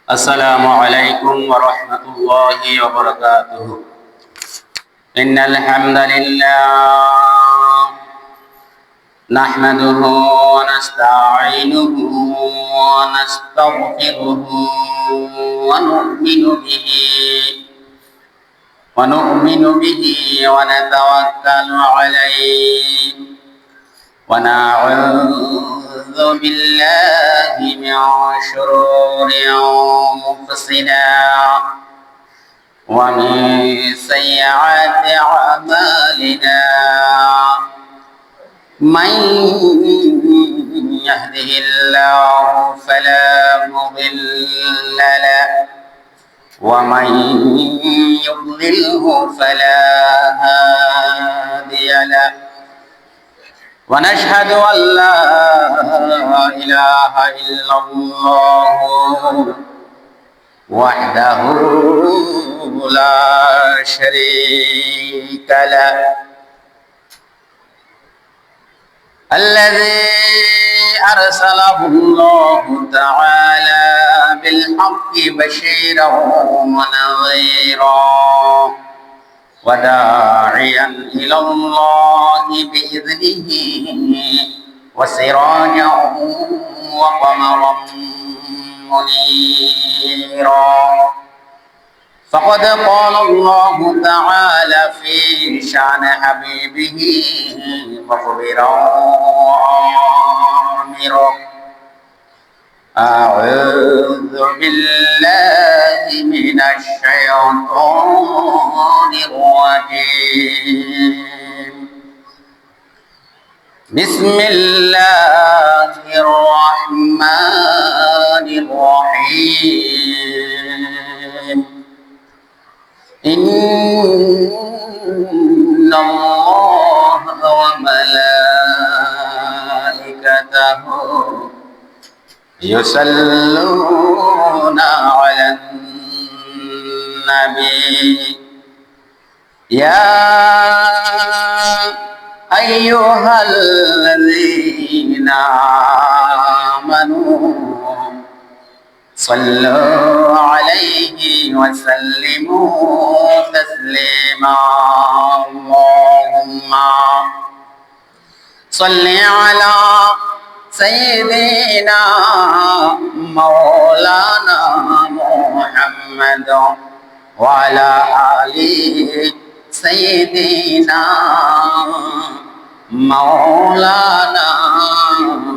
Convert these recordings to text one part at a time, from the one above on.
السلام عليكم ورحمة الله وبركاته. إن الحمد لله نحمده ونستعينه ونستغفره ونؤمن به ونتوكل عليه ونعوذ بالله من شرور أنفسنا ومن سيئات أعمالنا من يهده الله فلا مضل له ومن يضلله فلا هادي له ونشهد أن لا إله إلا الله وحده لا شريك له الذي أرسله الله تعالى بالحق بشيرا ونذيرا وداعيا إلى الله بإذنه وسراجا وقمرا منيرا فقد قال الله تعالى في شأن حبيبه مخبرا وآمرا أعوذ بالله من الشيطان الرجيم بسم الله الرحمن الرحيم إن الله وملائكته يصلون على النبي يا أيها الذين آمنوا صلوا عليه وسلموا تسليما اللهم صل على سيدنا مولانا محمد وعلى آل سيدنا مولانا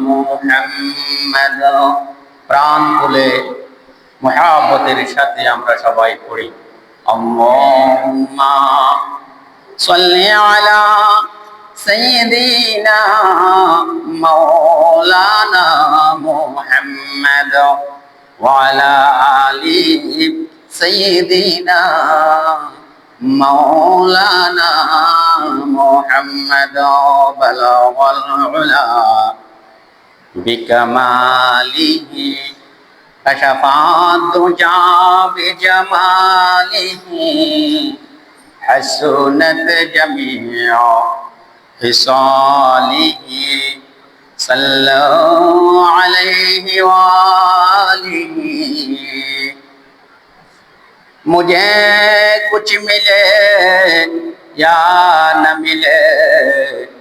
محمد প্রাণ খুলে মুহাব্বতের সাথে আমরা সবাই পড়ি আল্লাহুম্মা সাল্লি আলা سيدنا مولانا محمد وعلى آل سيدنا مولانا محمد بلغ العلا بكماله كشف الدجى بجماله حسنت جميع خصاله صلوا عليه وآله मुझे कुछ मिले या न मिले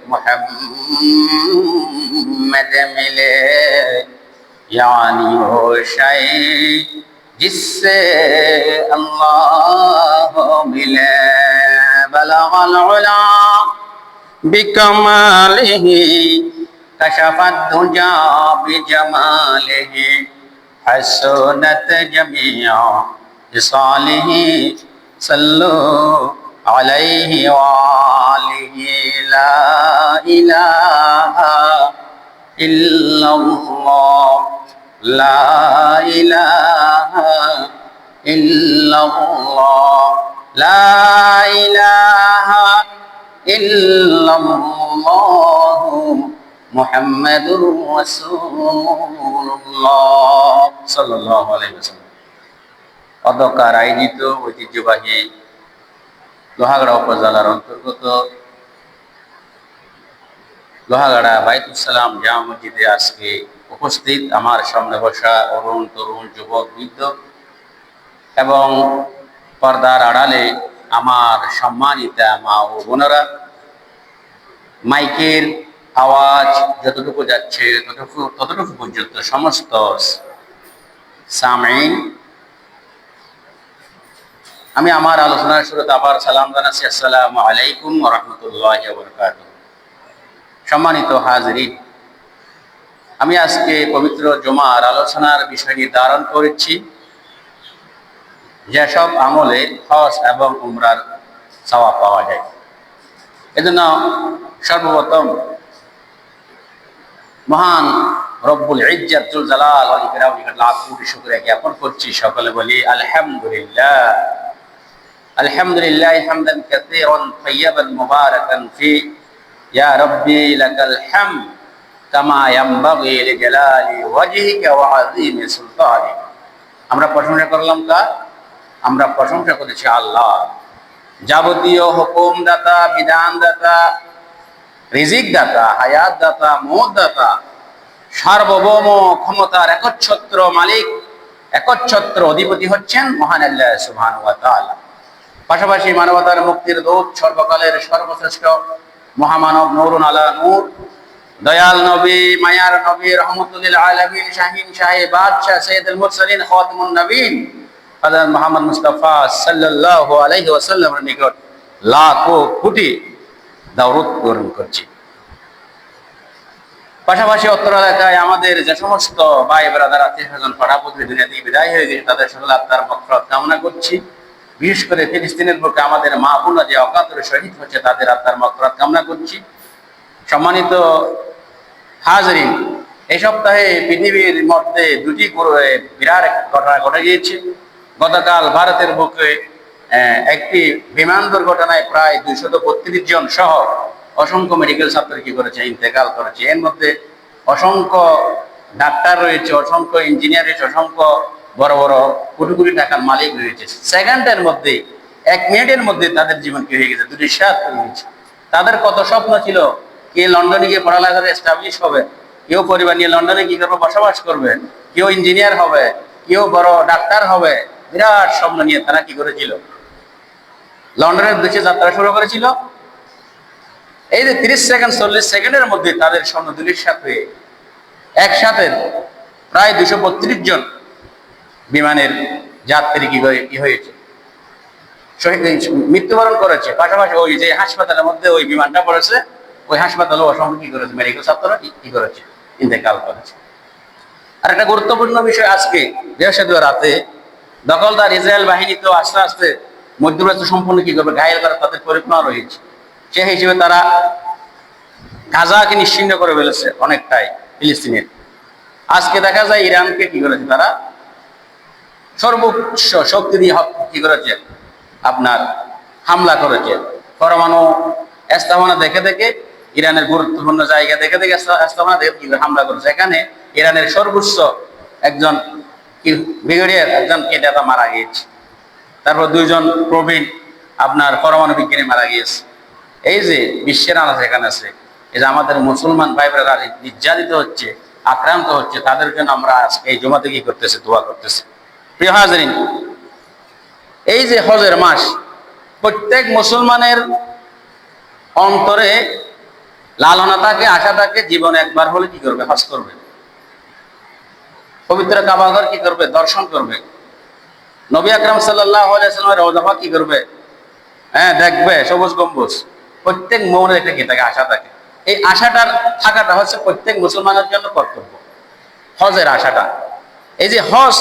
मोहम्मद मिले यानी वो शय जिससे अल्लाह मिले बलगल उला بكماله كشف الدجى بجماله حسنت جميع خصاله صلوا عليه وآله لا إله إلا الله لا إله إلا الله لا إله إلا الله محمد رسول الله صلى الله عليه وسلم অধ্যকার আয়োজিত ঐতিহ্যবাহী লোহাগাড়া উপজেলার অন্তর্গত লোহাগাড়া বাইতুল সালাম জামা মসজিদে আজকে উপস্থিত আমার সামনে বসা অরুণ তরুণ যুবক বৃদ্ধ এবং পর্দার আড়ালে আমার সম্মানিতা মা ও বোনেরা, মাইকের আওয়াজ যতটুকু যাচ্ছে ততটুকু পর্যন্ত সমস্ত সামিন, আমি আমার আলোচনার শুরুতে আবার সালাম জানাচ্ছি, আসসালামু আলাইকুম ওয়া রাহমাতুল্লাহি ওয়া বারাকাতুহু। সম্মানিত হাজিরিন, আমি আজকে পবিত্র জুমার আলোচনার বিষয় নির্ধারণ করেছি যেসব আমলে হজ এবং উমরার সওয়াব পাওয়া যায়। এজন্য সর্বপ্রথম মহান রব্বুল ইজ্জত জুল জালাল ওয়াল ইকরাম নিকট লাখ কোটি শুকরিয়া জ্ঞাপন করছি। সকলে বলি আলহামদুলিল্লাহ। আলহামদুলিল্লাহ হামদান কাসীরান তাইয়্যিবান মুবারাকান ফি, ইয়া রাব্বি লাকাল হামদ কামা ইয়ানবাগি লিজালালি ওয়াজহিকা ওয়া আযীমি সুলতানিক। আমরা প্রশংসা করলাম কার? আমরা প্রশংসা করেছি আল্লাহ, যাবতীয় হুকুম দাতা, বিধান দাতা, রিজিক দাতা, হায়াত দাতা, মওত দাতা, সার্বভৌম ক্ষমতার একচ্ছত্র মালিক, একচ্ছত্র অধিপতি হচ্ছেন মহান আল্লাহ সুবহানাহু ওয়া তাআলা। পাশাপাশি মানবতার মুক্তির দূত, সর্বকালের সর্বশ্রেষ্ঠ মহামানব, নূরুন আলা নূর, দয়াল নবী, মায়ার নবী, রহমতুল লিল আলামিন, শাহিন শাহে বাদশাহ, সাইয়্যিদুল মুরসালিন, খাতামুন নবীন হযরত মুহাম্মদ মুস্তাফা সাল্লাল্লাহু আলাইহি ওয়াসাল্লামের নিকট লাখো কোটি দরুদ প্রেরণ করছি। পাশাপাশি অত্র এলাকায় আমাদের যে সমস্ত ভাই ব্রাদার, আত্মীয় স্বজন, পাড়াপত্রী দুনিয়া থেকে বিদায় হয়ে গেছে, তাদের সকল আত্মার মাগফিরাত কামনা করছি। বিশেষ করে ফিলিস্তিনের বুকে আমাদের মা বোনরা যে অকাতরে শহীদ হচ্ছে, তাদের আত্মার মাগফিরাত কামনা করছি। সম্মানিত হাজরিন, এই সপ্তাহে পৃথিবীর মধ্যে দুটি বিরাট ঘটনা ঘটে গিয়েছে। গতকাল ভারতের বুকে একটি বিমান দুর্ঘটনায় প্রায় 232 জন সহ অসংখ্য মেডিকেল ছাত্র কি করেছে, ইন্তেকাল করেছে। এর মধ্যে অসংখ্য ডাক্তার রয়েছে, অসংখ্য ইঞ্জিনিয়ার রয়েছে, অসংখ্য বড় বড় কোটি কোটি টাকার মালিক রয়েছে। সেকেন্ডের মধ্যে, 1 মিনিটের মধ্যে তাদের জীবন কি হয়ে গেছে, দুটি সাত হয়ে গেছে। তাদের কত স্বপ্ন ছিল, কে লন্ডনে গিয়ে পড়ালেখা করে এস্টাবলিশ হবে, কেউ পরিবার নিয়ে লন্ডনে কি করবে, বসবাস করবে, কেউ ইঞ্জিনিয়ার হবে, কেউ বড় ডাক্তার হবে। বিরাট স্বপ্ন নিয়ে তারা কি করেছিল, লন্ডনের দেশে যাত্রা শুরু করেছিল। এই যে 30 সেকেন্ড 40 সেকেন্ডের মধ্যে তাদের স্বপ্ন দুলির সাথে একসাথে প্রায় 232 জন বিমানের যাত্রী কি হয়েছে, মৃত্যুবরণ করেছে। পাশাপাশি ওই যে হাসপাতালের মধ্যে ওই বিমানটা পড়েছে, ওই হাসপাতালে অসংখ্য কি করেছে, মেডিকেল ছাত্ররা কি করেছে, ইন্তেকাল করেছে। আর একটা গুরুত্বপূর্ণ বিষয়, আজকে বৃহস্পতিবার রাতে দখলদার ইসরায়েল বাহিনী তো আস্তে আস্তে মধ্যপ্রাচ্য সম্পূর্ণ কি করবে, ঘায়েল করার তাদের পরিকল্পনা রয়েছে। সে হিসেবে তারা গাজাকে নিশ্চিহ্ন করে ফেলেছে অনেকটাই ফিলিস্তিনের। আজকে দেখা যায় ইরানকে কি করেছে, তারা সর্বোচ্চ শক্তি দিয়ে কি করেছে, আপনার হামলা করেছে। পরমাণু স্থাপনা দেখে দেখে, ইরানের গুরুত্বপূর্ণ জায়গা দেখে দেখে স্থাপনা দেখে কি হামলা করেছে। এখানে ইরানের সর্বোচ্চ একজন ব্রিগেডিয়ার, একজন নেতা মারা গিয়েছে। তারপর 2 জন প্রবীণ আপনার পরমাণু বিজ্ঞানী মারা গিয়েছে। এই যে বিশ্বের আনাজ এখানে আছে, এই যে আমাদের মুসলমান ভাই বোনেরা নির্যাতিত হচ্ছে, আক্রান্ত হচ্ছে, তাদের জন্য আমরা আজকে এই জুমাতে কি করতেছি, দোয়া করতেছি। প্রিয় হাজরিন, এই যে হজের মাস, প্রত্যেক মুসলমানের অন্তরে লালনা থাকে, আশা থাকে, জীবনে একবার হলে কি করবে, হজ করবে, পবিত্র কাবাঘর কি করবে, দর্শন করবে, নবী আকরাম সাল্লাল্লাহু আলাইহি ওয়াসাল্লামের রওজা কি করবে, দেখবে, সবুজ গম্বুজ। প্রত্যেক মনের একটা কি থাকে, আশা থাকে। এই আশাটার থাকাটা হচ্ছে প্রত্যেক মুসলমানের জন্য কর্তব্য, হজের আশাটা। এই যে হজ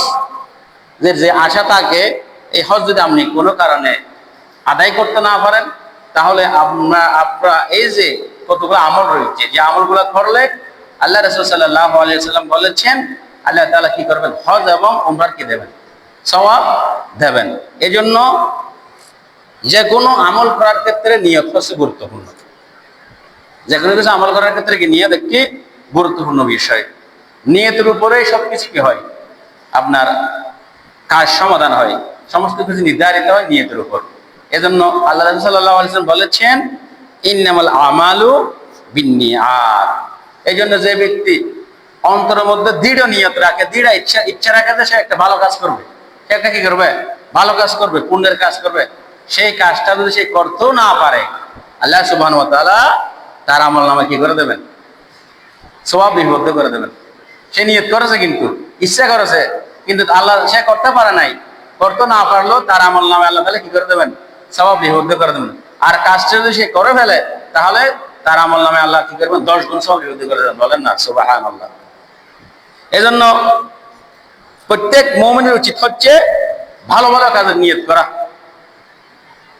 যে আশা থাকে, এই হজ যদি আপনি কোনো কারণে আদায় করতে না পারেন, তাহলে আপনারা এই যে কতগুলো আমল রয়েছে, যে আমলগুলো করলে আল্লাহ রাসূল সাল্লাল্লাহু আলাইহি ওয়াসাল্লাম বলেছেন, আল্লাহ তাআলা কি করবেন, হজ এবং উমরার কি দেবেন, সওয়াব দেবেন। এজন্য যে কোনো আমল করার ক্ষেত্রে নিয়ত হচ্ছে গুরুত্বপূর্ণ। যে কোনো কিছু আমল করার ক্ষেত্রে কি নিয়ত একটি গুরুত্বপূর্ণ বিষয়। নিয়তের উপরেই সবকিছু কি হয়, আপনার কাজ সমাধান হয়, সমস্ত কিছু নির্ধারিত হয় নিয়তের উপর। এজন্য আল্লাহ রাসূল সাল্লাল্লাহু আলাইহি ওয়াসাল্লাম বলেছেন, ইন্নামাল আমালু বিন্নিয়াত। এই জন্য যে ব্যক্তি অন্তরের মধ্যে দৃঢ় নিয়ত রাখে, দৃঢ় ইচ্ছা রাখে যে সে একটা ভালো কাজ করবে, সে একটা কি করবে, ভালো কাজ করবে, পুণ্যের কাজ করবে, সেই কাজটা যদি সে করতেও না পারে, আল্লাহ সুবহানাহু ওয়া তাআলা তার আমলনামা কি করে দেবেন? সওয়াব লিপিবদ্ধ করে দেবেন। সে নিয়ত করেছে, কিন্তু ইচ্ছা করেছে, কিন্তু আল্লাহ সে করতে পারে নাই, করতে না পারলেও তার আমলনামায় আল্লাহ তাআলা কি করে দেবেন? সওয়াব লিপিবদ্ধ করে দেবেন। আর কাজটা যদি সে করে ফেলে, তাহলে তার আমলনামায় আল্লাহ কি করবেন? 10 গুণ সওয়াব লিপিবদ্ধ করে দেবেন। বলেন না সুবহানাল্লাহ। এজন্য প্রত্যেক মুমিনের উচিত হচ্ছে ভালো ভালো কাজের নিয়ত করা।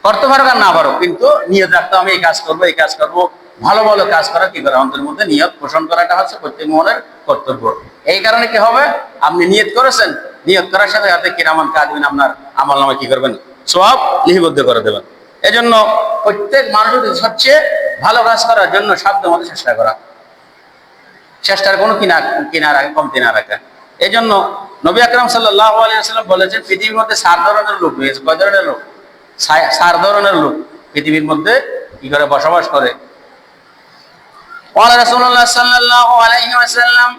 করতে পারো আর না পারো, কিন্তু নিয়ত রাখতে আমি এই কাজ করবো, এই কাজ করবো, ভালো ভালো কাজ করা কি করে? অন্তরের মধ্যে নিয়ত পোষণ করাটা হচ্ছে প্রত্যেক মুমিনের কর্তব্য। এই কারণে কি হবে? আপনি নিয়ত করেছেন, নিয়ত করার সাথে সাথে কিরামান কাতিবিন আপনার আমলনামায় কি করবেন? সওয়াব লিপিবদ্ধ করে দেবেন। এজন্য প্রত্যেক মানুষের হচ্ছে ভালো কাজ করার জন্য সাধ্য মতো চেষ্টা করা, চেষ্টার কোনো কিনারা কমতি না রাখা। এই জন্য নবী আকরাম সাল্লাল্লাহু আলাইহি ওয়াসাল্লাম বলেছেন, পৃথিবীর মধ্যে 4 ধরনের লোক রয়েছে। কয় ধরনের লোক? 4 ধরনের লোক পৃথিবীর মধ্যে কি করে বসবাস করে। ওয়া রাসূলুল্লাহ সাল্লাল্লাহু আলাইহি ওয়াসাল্লাম,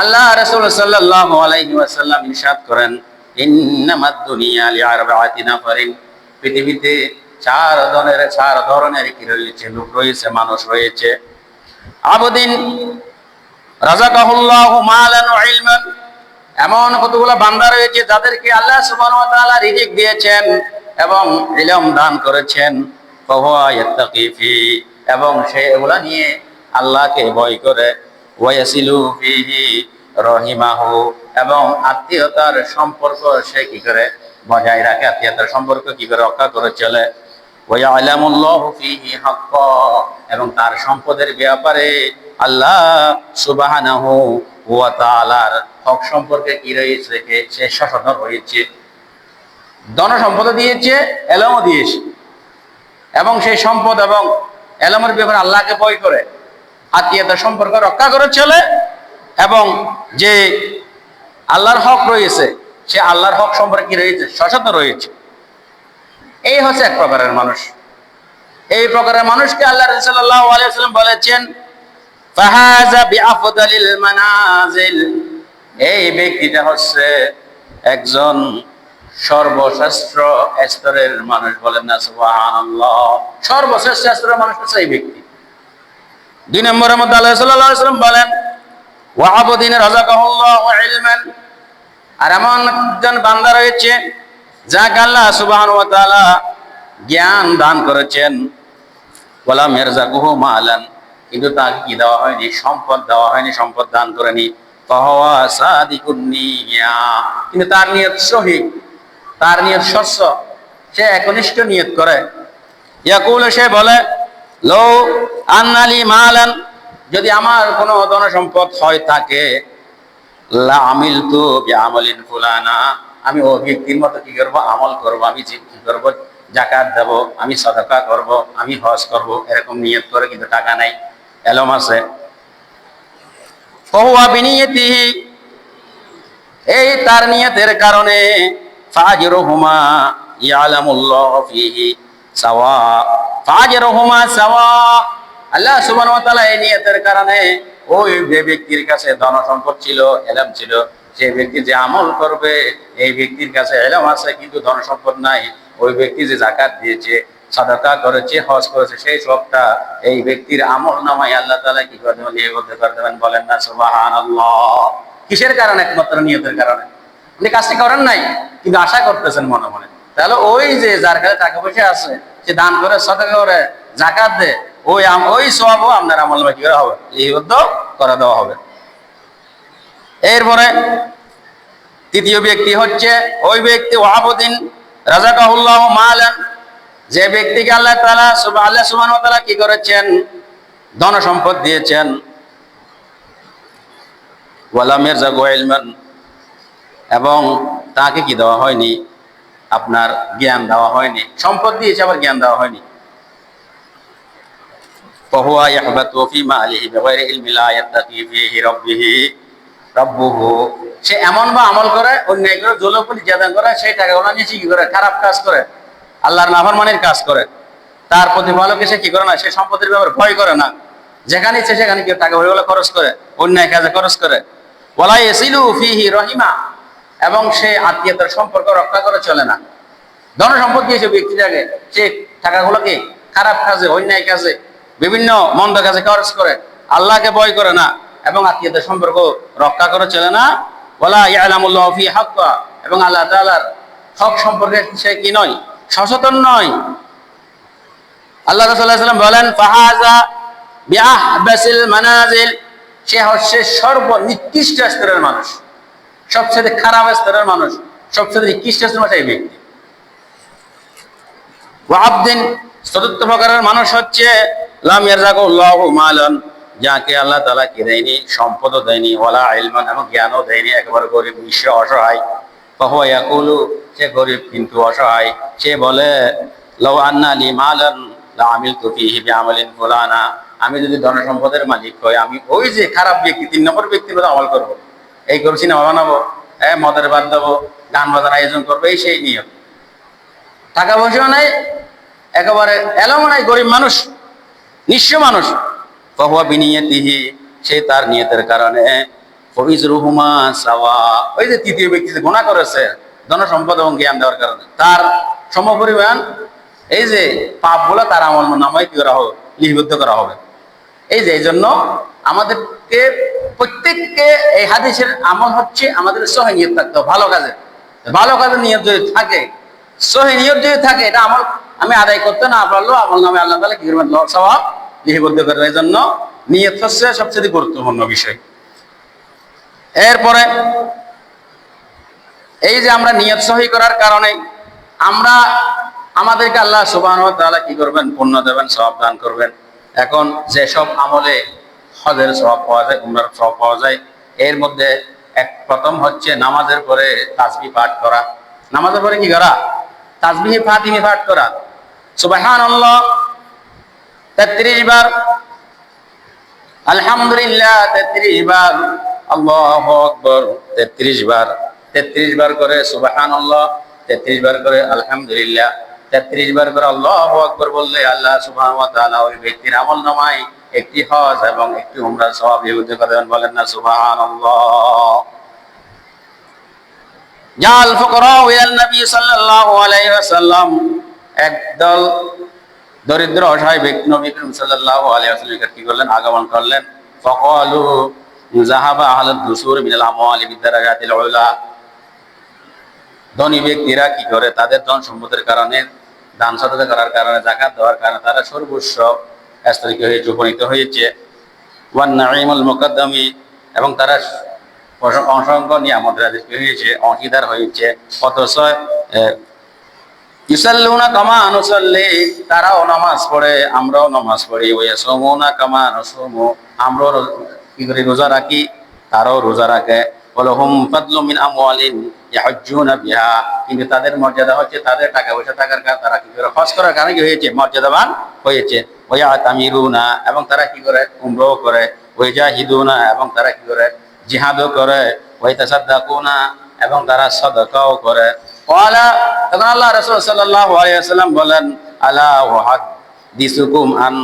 আল্লাহ রাসূল সাল্লাল্লাহু আলাইহি ওয়াসাল্লাম ইরশাদ করেন, ইন্নামাদ দুনিয়া লিআরবাআতি নাফারিন, পৃথিবীতে 4 ধরনের কি রয়েছে? লোক রয়েছে, মানুষ রয়েছে। আবদিন রাযাকাহুল্লাহু মালান ওয়া ইলমান, এমন কতগুলো বান্দা রয়েছে যাদেরকে আল্লাহ সুবহানাহু ওয়া তাআলা রিজিক দিয়েছেন এবং ইলম দান করেছেন। ফাহুয়া ইয়াত্তাকি ফি, এবং সে এগুলা নিয়ে আল্লাহকে ভয় করে। ওয়া ইয়াসিলু ফিহি রহিমাহু, এবং আত্মীয়তার সম্পর্ক সে কি করে বজায় রাখে, আত্মীয়তার সম্পর্ক কি করে রক্ষা করে চলে। ওয়া ইয়ালামুল্লাহু ফিহি হাক্কা, এবং তার সম্পদের ব্যাপারে আল্লাহ সুবহানাহু ওয়া তাআলার হক সম্পর্কে কি রয়েছে সে সচেতন হয়েছে। ধন সম্পদ দিয়েছে, এলমও দিয়েছে, এবং সেই সম্পদ এবং এলমের ব্যাপারে আল্লাহকে ভয় করে, আত্মীয়তার সম্পর্ক রক্ষা করে চলে, এবং যে আল্লাহর হক রয়েছে সে আল্লাহর হক সম্পর্কে কি রয়েছে? সচেতন রয়েছে। এই হচ্ছে এক প্রকারের মানুষ। এই প্রকারের মানুষকে আল্লাহ রাসূল সাল্লাল্লাহু আলাইহি ওয়াসাল্লাম বলেছেন, ফাহাযা বিআফদালিল মানাজিল, এই ব্যক্তিটা হচ্ছে একজন সর্বশ্রেষ্ঠ স্তরের মানুষ। বলেন না সুবহানাল্লাহ। সর্বশ্রেষ্ঠ স্তরের মানুষ হচ্ছে এই ব্যক্তি। 2 নম্বরের মধ্যে আল্লাহ সাল্লাল্লাহু আলাইহি ওয়াসাল্লাম বলেন, ওয়া আবদিন রাযাকাহুল্লাহু ইলমান, আর এমন একজন বান্দা রয়েছে যাকে আল্লাহ সুবহানাহু ওয়া তাআলা জ্ঞান দান করেছেন। ওয়ালা মিরযাকুহু মালান, কিন্তু তাকে কি দেওয়া হয়নি? সম্পদ দেওয়া হয়নি, সম্পদ দান করেনি। ফাহুয়া সাদিকুন নিয়া, কিন্তু তার নিয়ত সহিহ, তার নিয়ত স্বচ্ছ, সে একনিষ্ঠ নিয়ত করে। ইয়াকুল, সে বলে, লাউ আন্নালি মালান, যদি আমার কোনো ধন সম্পদ হয় থাকে, লা আমিলতু বিআমালিন ফুলানা, আমি ওই ব্যক্তির মতো কি করব? আমল করব। আমি কি করব? যাকাত দেব, আমি সাদাকা করব, আমি হজ করব, এরকম নিয়ত করে, কিন্তু টাকা নাই, এলম আছে। ফাহুয়া বিনিয়াতিহি, এই তার নিয়তের কারণে, ফাজরুহুমা ইয়ালামুল্লাহু ফিহি সাওয়া, ফাজরুহুমা সাওয়া, আল্লাহ সুবহানাহু ওয়া তাআলা এই নিয়তের কারণে ওই যে ব্যক্তির কাছে ধন সম্পদ ছিল, ইলম ছিল, সেই ব্যক্তি যে আমল করবে, এই ব্যক্তির কাছে ইলম আছে কিন্তু ধন সম্পদ নাই, ওই ব্যক্তি যে যাকাত দিয়েছে, সাদাকা করেছে, হজ করেছে, সেই সবটা এই ব্যক্তির আমলনামায় আল্লাহ তাআলা কি করে দেবেন? লিপিবদ্ধ করে দেবেন। বলেন না সুবহানাল্লাহ। কিসের কারণে? একমাত্র নিয়তের কারণে। আপনি কাজটি করেন নাই, কিন্তু আশা করতেছেন মনে মনে, তাহলে ওই যে যার কাছে টাকা পয়সা আছে, সে দান করে, সাদাকা করে, যাকাত দেয়, ওই সওয়াবও আপনার আমলনামায় কি করা হবে? লিপিবদ্ধ করে দেওয়া হবে। এরপরে তৃতীয় ব্যক্তি হচ্ছে ওই ব্যক্তি, ওয়াবুদিন রাযাকাহুল্লাহু মালান, যে ব্যক্তিকে আল্লাহ সুবহানাহু ওয়া তাআলা কি করেছেন? ধন সম্পদ দিয়েছেন। ওয়ালাম ইয়ারযাকু ইলমান, এবং তাকে কি দেওয়া হয়নি? আপনার জ্ঞান দেওয়া হয়নি। সম্পদ দিয়েছে, আবার জ্ঞান দেওয়া হয়নি। ফাহুয়া ইয়াহবাতু ফি মালিহি বিগাইরি ইলমি লা ইয়াত্তাকি ফিহি রাব্বুহু, সে এমন বা আমল করে, অন্যায় করে, জুলুম করে, নির্যাতন করে, সেই টাকাগুলো নিয়ে কি করে? খারাপ কাজ করে, আল্লাহর নাফরমানির কাজ করে। তার প্রতিপালকে সে কি করে না? সে সম্পত্তির ব্যাপারে ভয় করে না। যেখানে ইচ্ছে সেখানে কি টাকা পয়সা খরচ করে, অন্যায় কাজে খরচ করে। ওয়ালা ইয়াসিলু ফিহি রহিমা, এবং সে আত্মীয়তার সম্পর্ক রক্ষা করে চলে না। ধন সম্পদ দিয়েছে ব্যক্তি থাকে, সে টাকাগুলোকে খারাপ কাজে, অন্যায় কাজে, বিভিন্ন মন্দ কাজে খরচ করে, আল্লাহকে ভয় করে না এবং আত্মীয়তার সম্পর্ক রক্ষা করে চলে না। ওয়ালা ইয়ালামুল্লাহু ফি হাক্কা, এবং আল্লাহ তাআলার হক সম্পর্কে সে কি নয়, সচেতন নয়। আল্লাহ রাসূল সাল্লাল্লাহু আলাইহি ওয়াসাল্লাম বলেন, ফাহাজা বিআহবাসিল মানাজিল, সে হচ্ছে সর্বনিকৃষ্ট স্তরের মানুষ, সবচেয়ে খারাপ স্তরের মানুষ, সবচেয়ে নিকৃষ্ট স্তরের মানুষ এই ব্যক্তি। ওয়া আবদিন, চতুর্থ প্রকারের মানুষ হচ্ছে লাম ইয়ারযাকুল্লাহু মালান, যাকে আল্লাহ তাআলা কি দেয়নি, সম্পদও দেয়নি, ওয়ালা ইলমান, এবং জ্ঞানও দেয়নি, একেবারে গরিব, নিঃস্ব, অসহায়। ফাহুয়া ইয়াকুলু, সে গরিব কিন্তু অসহায়, সে বলে লাউ আন্না লি মালান লা আমিলতু ফীহি বিআমালিন ফুলানা, আমি যদি ধন সম্পদের মালিক হই, আমি ওই যে খারাপ ব্যক্তি, 3 নম্বর ব্যক্তির মতো আমল করবো, এই করবো, সিনেমা বানাবো, মদের বাদ দেবো, গান বাজার আয়োজন করবো, এই সেই নিয়ম। টাকা পয়সা নাই, একেবারে এলোমো নাই, গরিব মানুষ, নিঃস্ব মানুষ। ফাহুয়া বিনিয়াতিহি, সে তার নিয়তের কারণে, ফইজরুহুমা সাওয়া, ওই যে তৃতীয় ব্যক্তি যে গুনাহ করেছে ধন সম্পদ এবং জ্ঞান দেওয়ার কারণে, তার সমপরিমাণ এই যে পাপগুলো তার আমল নামায় কি করা হবে, লিপিবদ্ধ করা হবে। এই যে এই জন্য আমাদেরকে প্রত্যেককে এই হাদিসের আমল হচ্ছে আমাদের সহি নিয়ত থাকতে হবে, ভালো কাজে, ভালো কাজের নিয়ত যদি থাকে, সহি নিয়ত যদি থাকে, এটা আমল আমি আদায় করতে না পারলেও আমল নামে আল্লাহ তাআলা কি করবেন, সওয়াব লিপিবদ্ধ করবেন। এই জন্য নিয়ত হচ্ছে সবচেয়ে গুরুত্বপূর্ণ বিষয়। এরপরে এই যে আমরা নিয়ত সহি করার কারণে আমরা আমাদেরকে আল্লাহ সুবহানাহু ওয়া তাআলা কি করবেন, পুণ্য দেবেন, সওয়াব দান করবেন। এখন যেসব আমলে হজের সওয়াব পাওয়া যায়, উমরার সওয়াব পাওয়া যায়, এর মধ্যে প্রথম হচ্ছে নামাজের পরে তাসবিহ পাঠ করা। নামাজের পরে কি করা, তাসবিহ ফাতিমি পাঠ করা। সুবহানাল্লাহ 33 বার, আলহামদুলিল্লাহ 33 বার, আল্লাহু আকবার 33 বার, 33 বার করে সুবহানাল্লাহ, 33 বার করে আলহামদুলিল্লাহ, 33 বার করে আল্লাহু আকবার বললে আল্লাহ সুবহানাহু ওয়া তাআলা ওই ব্যক্তির আমলনামায় একটি হজ এবং একটি উমরার সওয়াব লিপিবদ্ধ করে দেন। বলেন না সুবহানাল্লাহ। জাল ফুকরা ইলান নবী সাল্লাল্লাহু আলাইহি ওয়াসাল্লাম, একদল দরিদ্র অসহায় ব্যক্তি নবী করিম সাল্লাল্লাহু আলাইহি ওয়াসাল্লাম কি করলেন, আগমন করলেন। ফাকালু যাহাবা আহলুদ দুসুর মিনাল আমওয়ালি বিদারাজাতিল উলা, ধনী ব্যক্তিরা কি করে, তাদের ধন সম্পদের কারণে, দান সাদাকা করার কারণে, যাকাত দেওয়ার কারণে তারা সর্বোচ্চ স্তরে কি হয়েছে, উপনীত হয়েছে। ওয়ান নাঈমুল মুকাদ্দামি, এবং তারা অসংখ্য নিয়ামতের অধিকারী হয়েছে, অংশীদার হয়েছে। অথচ ইউসাল্লুনা কামা নুসাল্লি, তারাও নামাজ পড়ে, আমরাও নামাজ পড়ি। ওয়া ইয়াসুমুনা কামা নাসুমু, আমরাও কি করি, রোজা রাখি, তারাও রোজা রাখে। ওয়ালাহুম ফাদলু মিন আমওয়ালিন ইয়াহজ্জুনা বিহা, কিন্তু তাদের মর্যাদা হচ্ছে তাদের টাকা পয়সা থাকার কারণে তারা কি করে, হজ করার কারণে কি হয়েছে, মর্যাদাবান হয়েছে। ওয়া তামিরুনা, এবং তারা কি করে, উমরাও করে। ওয়া জাহিদুনা, এবং তারা কি করে, জিহাদও করে। ওয়া তাসাদ্দাকুনা, এবং তারা সাদাকাও করে। ওয়ালা, তখন আল্লাহ রাসূল সাল্লাল্লাহু আলাইহি ওয়াসাল্লাম বলেন, আলা উহাদ্দিসুকুম আন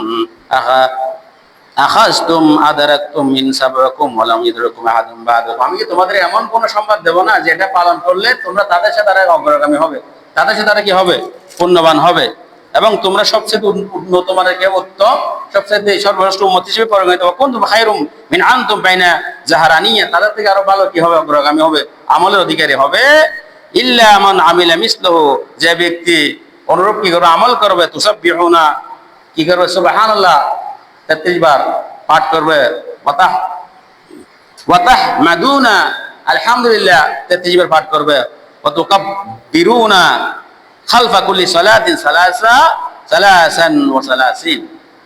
আখাযতুম আদরাকতুম মিন সাবরাকুম ওয়া লাম ইদরাকুম আহাদুম বা'দাকুম, আমি কি তোমাদের এমন কোন সংবাদ দেব না যেটা পালন করলে তোমরা তাদের সাথে তারা অগ্রগামী হবে, তাদের সাথে তারা কি হবে, পুণ্যবান হবে, এবং তোমরা সবচেয়ে উন্নত মানের কে, উত্তম, সবচেয়ে সর্বশ্রেষ্ঠ উম্মত হিসেবে পরিগণিত হবে। কুনতুম খায়রুম মিন আনতুম বাইনা জাহারানিয়া, তাদের থেকে আরো ভালো কি হবে, অগ্রগামী হবে, আমলের অধিকারী হবে। ইল্লা মান আমিলা মিসলহু, যে ব্যক্তি অনুরূপ কি করবে, আমল করবে। তুসাব্বিহুনা, কি করবে, সুবহানাল্লাহ 33 বার পাঠ করবে। ওয়াতাহ মাদুনা, আলহামদুলিল্লাহ 33 বার পাঠ করবে। ওয়াতুকাব্বিরুনা খালফা কুল্লি সালাতিন সালাসান ওয়া সালাসিন,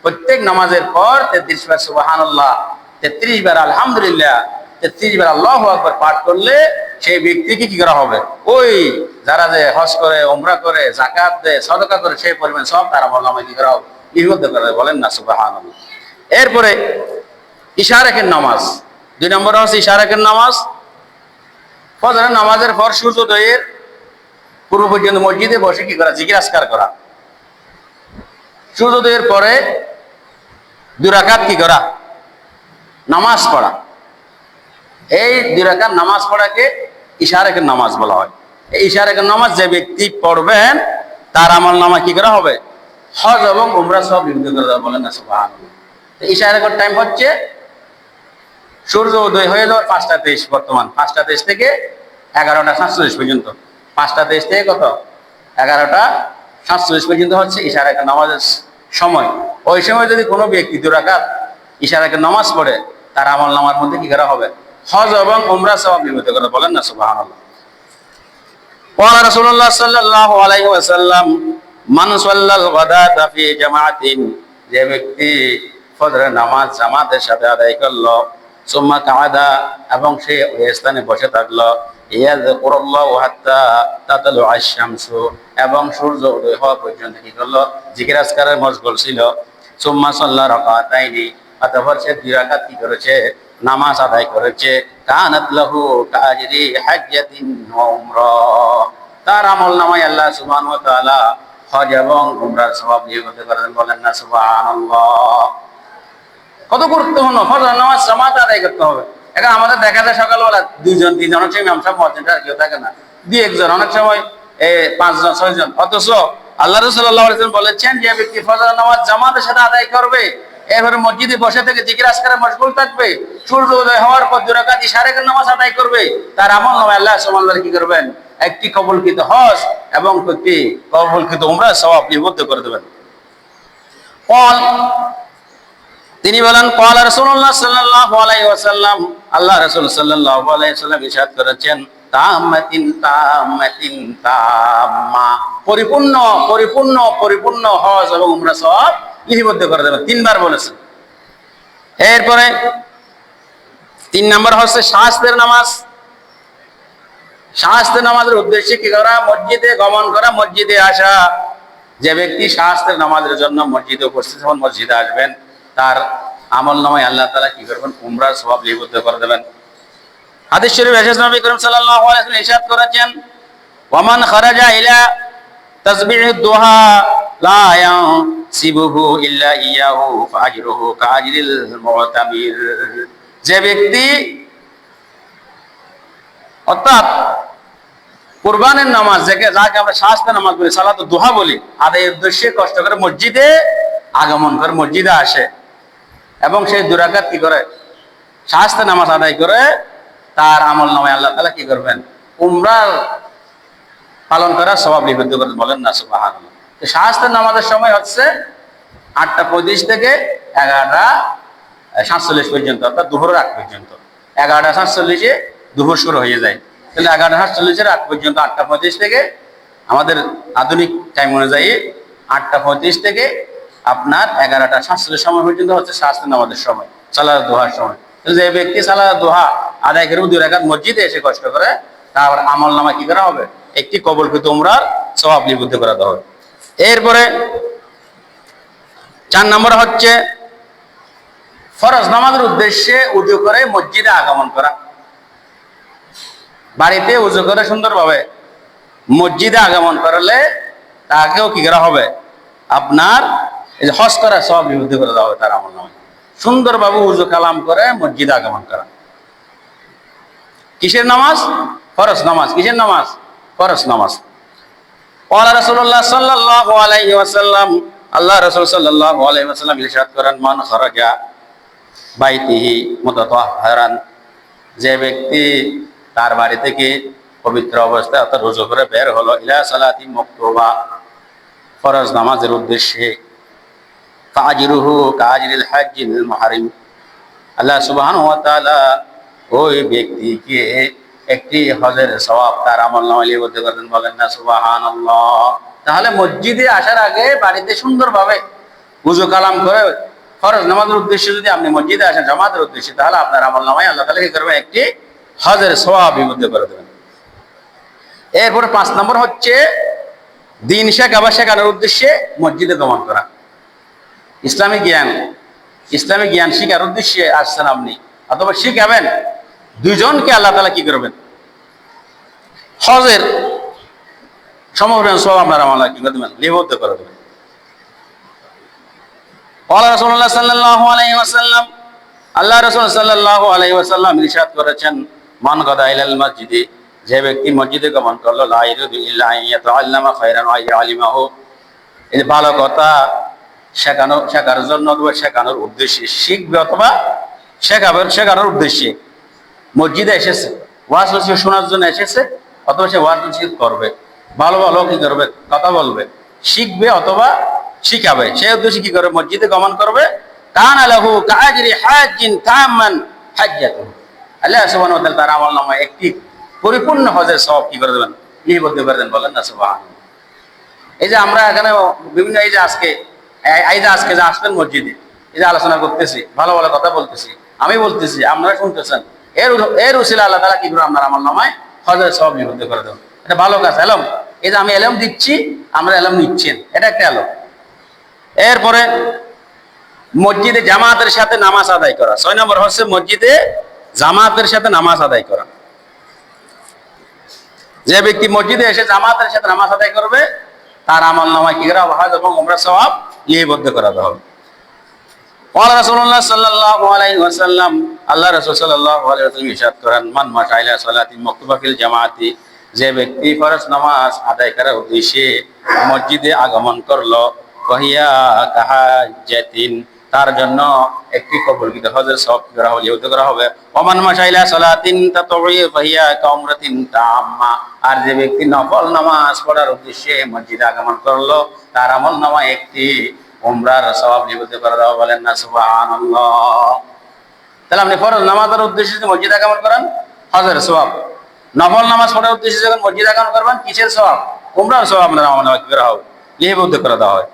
প্রত্যেক নামাজের পর 33 বার সুবহানাল্লাহ, 33 বার আলহামদুলিল্লাহ, 33 বার আল্লাহু আকবার পাঠ করলে সেই ব্যক্তিকে কি করা হবে, ওই যারা যে হজ করে, উমরা করে, যাকাত দেয়, সাদাকা করে, সেই পরিমাণ সব তার আমলনামায় কি করা হবে, লিপিবদ্ধ করা হবে। বলেন না সুবহানাল্লাহ। এরপরে ইশারাকের নামাজ, 2 নম্বর হচ্ছে ইশারাকের নামাজ। ফজরের নামাজের পর সূর্যোদয়ের পূর্ব পর্যন্ত মসজিদে বসে কি করা, জিকির আজকার করা। সূর্যোদয়ের পরে 2 রাকাত কি করা, নামাজ পড়া। এই 2 রাকাত নামাজ পড়াকে ইশারাকের নামাজ বলা হয়। এই ইশারাকের নামাজ যে ব্যক্তি পড়বেন তার আমল নামা কি করা হবে? হজ এবং উমরা সব লিপিবদ্ধ করে দেওয়া, বলেন না সুবহানাল্লাহ। ইশারাকের টাইম হচ্ছে সূর্য উদয় হয়ে যাওয়ার 5টা 23, বর্তমান 5টা 23 থেকে 11টা 47 পর্যন্ত। 5টা 23 থেকে কত? 11টা 47 পর্যন্ত হচ্ছে ইশারাকের নামাজের সময়। ওই সময় যদি কোনো ব্যক্তি 2 রাকাত ইশারাকের নামাজ পড়ে তার আমল নামার মধ্যে কি করা হবে? হজ এবং উমরা সওয়াব লিপিবদ্ধ করে, বলেন না সুবহানাল্লাহ। ক্বালা রাসূলুল্লাহ সাল্লাল্লাহু আলাইহি ওয়াসাল্লাম মান সাল্লাল গাদাতা ফি জামাআতিন, যে ব্যক্তি ফজরের নামাজ জামাতের সাথে আদায় করলো, সুম্মা কাআদা, এবং সে ওই স্থানে বসে থাকলো, ইয়াযকুরুল্লাহু হাত্তা তাতলু আশ-শামসু, এবং সূর্য উদয় হওয়া পর্যন্ত কি করলো? জিকির আজকারে মশগুল ছিল। সুম্মা সাল্লা রাকাতাইনি, অতঃপর সে 2 রাকাত কি করেছে? নামাজ আদায় করেছে। কানাত লাহু কাআজরি হাজ্জাতিন ওয়া উমরা, তার আমল নামায় আল্লাহ সুবহানাহু ওয়া তাআলা হজ এবং উমরার সওয়াব লিপিবদ্ধ করেন, বলেন না সুবহানাল্লাহ। কত গুরুত্বপূর্ণ! ফজর নামাজ জামাত আদায় করতে হবে। এখন আমাদের দেখা যায় সকালবেলা 2জন 3জন, অনেক সময় ইমাম সাহেব মুয়াজ্জিনটা কেউ থাকে না, 2-1 জন, অনেক সময় 5জন 6জন। অথচ আল্লাহ রাসূল সাল্লাল্লাহু আলাইহি ওয়াসাল্লাম বলেছেন যে ব্যক্তি ফজর নামাজ জামাতের সাথে আদায় করবে, এরপরে মসজিদে বসে থেকে জিকির আজকারে মশগুল থাকবে, সূর্য উদয় হওয়ার পর 2 রাকাত ইশারাকের নামাজ আদায় করবে, তার আমল নামায় আল্লাহ সুবহানাহু ওয়া তাআলা কি করবেন? একটি কবুলকৃত হজ এবং একটি কবুলকৃত উমরা সওয়াব লিপিবদ্ধ করে দেবেন। তিনি বলেন, ক্বালা রাসূলুল্লাহ সাল্লাল্লাহু আলাইহি ওয়াসাল্লাম, আল্লাহ রাসূল সাল্লাল্লাহু আলাইহি ওয়াসাল্লাম ইরশাদ করেছেন, তাম্মাতিন তাম্মাতিন তাম্মা, পরিপূর্ণ পরিপূর্ণ পরিপূর্ণ হজ এবং উমরা সওয়াব লিপিবদ্ধ করে দেবেন। 3বার বলেছেন। এরপরে 3 নম্বর হচ্ছে শাস্তের নামাজ। শাস্তের নামাজের উদ্দেশ্যে কি করা? মসজিদে গমন করা, মসজিদে আসা। যে ব্যক্তি শাস্তের নামাজের জন্য মসজিদে উপস্থিত হবেন, মসজিদে আসবেন, তার আমল নামায় আল্লাহ তাআলা কি করবেন? উমরার সওয়াব লিপিবদ্ধ করে দেবেন। হাদিস শরীফ এসেছে, নবী করিম সাল্লাল্লাহু আলাইহি ওয়াসাল্লাম ইরশাদ করেছেন, ওয়ামান খারাজা ইলা তাসবিহিদ দুহা লা ইয়াসিবুহু ইল্লা ইয়াহু ফাজরুহু কাআজরিল মুতামির, যে ব্যক্তি অর্থাৎ কুরবানের নামাজ, যাকে আমরা শাস্তের নামাজ বলি, সালাতুদ দুহা বলি, আদায়ের উদ্দেশ্যে কষ্ট করে মসজিদে আগমন করে, মসজিদে আসে এবং সেই 2 রাকাত কি করে? শাস্তের নামাজ আদায় করে, তার আমল নামায় আল্লাহ তাআলা কি করবেন? উমরার পালন করার সওয়াব লিপিবদ্ধ করবেন, বলেন না সুবহানাল্লাহ। তো শাস্তের নামাজের সময় হচ্ছে 8টা 25 থেকে 11টা 47 পর্যন্ত, অর্থাৎ দুপুরের আগ পর্যন্ত। 11টা 47-এ দুপুর শুরু হয়ে যায়, তাহলে 11টা 47-এর আগ পর্যন্ত 8টা 25 থেকে, আমাদের আধুনিক টাইম অনুযায়ী 8টা 35 থেকে আপনার 11টা 47 সময় পর্যন্ত হচ্ছে শাস্তের নামাজের সময়, সালাতুদ দুহার সময়। যে ব্যক্তি সালাতুদ দুহা আদায় করে 2 রাকাত মসজিদে এসে কষ্ট করে, তার আমল নামা কি করা হবে? একটি কবুলকৃত উমরার সওয়াব লিপিবদ্ধ করা হবে। এরপরে 4 নম্বর হচ্ছে ফরজ নামাজের উদ্দেশ্যে উযু করে মসজিদে আগমন করা। বাড়িতে উযু করে সুন্দরভাবে মসজিদে আগমন করলে তাকেও কি করা হবে? আপনার হজ করার সওয়াব লিপিবদ্ধ করে দেওয়া হবে তার আমল নামায়। সুন্দরভাবে উযু কালাম করে মসজিদে আগমন করা। কিসের নামাজ? ফরজ নামাজ। কিসের নামাজ? ফরজ নামাজ। ক্বালা রাসূলুল্লাহ সাল্লাল্লাহু আলাইহি ওয়াসাল্লাম, আল্লাহ রাসূল সাল্লাল্লাহু আলাইহি ওয়াসাল্লাম ইরশাদ করেন, মান খারাজা বাইতিহি মুতাতাহহারান, যে ব্যক্তি তার বাড়ি থেকে পবিত্র অবস্থায় অর্থাৎ ওযু করে বের হলো, ইলা সালাতি মাকতুবা, ফরজ নামাজের উদ্দেশ্যে, ফাজরুহু কাজরিল হাজ্জিল মুহরিম, আল্লাহ সুবহানাহু ওয়া তাআলা ওই ব্যক্তিকে একটি হজের সওয়াব তার আমলনামায় লিপিবদ্ধ করেন, বলেন না সুবহানাল্লাহ। তাহলে মসজিদে আসার আগে বাড়িতে সুন্দরভাবে ওযু কালাম করে ফরজ নামাজের উদ্দেশ্যে যদি আপনি মসজিদে আসেন জামাতের উদ্দেশ্যে, তাহলে আপনার আমলনামায় আল্লাহ তাআলা কি করবেন? একটি হজের সওয়াব লিপিবদ্ধ করে দেবেন। এরপরে 5 নম্বর হচ্ছে দ্বীন শেখা বা শেখানোর উদ্দেশ্যে মসজিদে গমন করা। ইসলামিক জ্ঞান শিখার উদ্দেশ্যে আসছেন আপনি, অথবা শিখাবেন, 2 জনকে আল্লাহ তাআলা কি করবেন? হজের সমপরিমাণ সওয়াব আপনার আমলে কি করে দেবেন? লিপিবদ্ধ করে দেবেন। ক্বালা রাসূলুল্লাহ সাল্লাল্লাহু আলাইহি ওয়াসাল্লাম, আল্লাহ রাসূল সাল্লাল্লাহু আলাইহি ওয়াসাল্লাম ইরশাদ করেছেন, মান গাদা ইলাল মসজিদে, যে ব্যক্তি মসজিদে গমন করলো লা ইরিদু ইল্লা আন ইয়াতাআল্লামা খায়রান ওয়া ইয়ালিমাহু, এই ভালো কথা শেখার জন্য অথবা শেখানোর উদ্দেশ্যে শিখবে অথবা শেখানোর উদ্দেশ্যে মসজিদে এসেছে, ওয়াজ নসিহত শোনার জন্য এসেছে অথবা সে ওয়াজ নসিহত করবে, ভালো ভালো কি করবে, কথা বলবে, শিখবে অথবা শিখাবে, সেই উদ্দেশ্যে কি করবে, মসজিদে গমন করবে। কানা লাহু কাআজরি হাজ্জিন তাম্মান হাজ্জাতুহু, আল্লাহ সুবহানাহু ওয়া তাআলা তার আমলনামায় একটি পরিপূর্ণ হজের সওয়াব কি করে দেবেন, লিপিবদ্ধ করে দেন। বলেন না সুবহানাল্লাহ। এই যে আমরা এখানে বিভিন্ন এই যে আজকে যে আসবেন মসজিদে, এই যে আলোচনা করতেছি, ভালো ভালো কথা বলতেছি, আমি বলতেছি, আপনারা শুনতেছেন, এর উসিলা আল্লাহ তাআলা কি করে আপনার আমলনামায় হজের সওয়াব লিপিবদ্ধ করে দেবেন। এটা ভালো কাজ, এলম। এই যে আমি এলম দিচ্ছি, আমরা এলম নিচ্ছেন, এটা একটা এলম। এরপরে মসজিদে জামাতের সাথে নামাজ আদায় করা। 6 নম্বর হচ্ছে মসজিদে জামাতের সাথে নামাজ আদায় করা। যে ব্যক্তি মসজিদে এসে জামাতের সাথে নামাজ আদায় করবে তার আমলনামায় কি করা হবে, হজ এবং উমরার সওয়াব লিপিবদ্ধ করা হবে। ওয়া রাসূলুল্লাহ সাল্লাল্লাহু আলাইহি ওয়াসাল্লাম, আল্লাহ রাসূল সাল্লাল্লাহু আলাইহি ওয়াসাল্লাম ইরশাদ করেন, মান মাশা ইলা সালাতিন মাকতুবা ফিল জামাআতি, যে ব্যক্তি ফরজ নামাজ আদায় করার উদ্দেশ্যে মসজিদে আগমন করলো, ওয়াহিয়া কাহাজ্জাতিন, তার জন্য একটি কবুলকৃত হজের সওয়াব করা হবে, লিপিবদ্ধ করা হবে। ওমান মাশা ইলা সালাতিন তাতাউই ফাহিয়া কাউমরাতিন তাম্মা, আর যে ব্যক্তি নফল নামাজ পড়ার উদ্দেশ্যে মসজিদে আগমন করলো তার আমলনামায় একটি উমরার সওয়াব লিপিবদ্ধ করা হবে। বলেন না সুবহানাল্লাহ। তাহলে আপনি ফরজ নামাজের উদ্দেশ্যে যদি মসজিদে আগমন করেন, হজের সওয়াব। নফল নামাজ পড়ার উদ্দেশ্যে যখন মসজিদে আগমন করবেন, কিসের সওয়াব, উমরার সওয়াব আপনার আমলনামায় কি করা হবে, লিপিবদ্ধ করে দেওয়া হয়।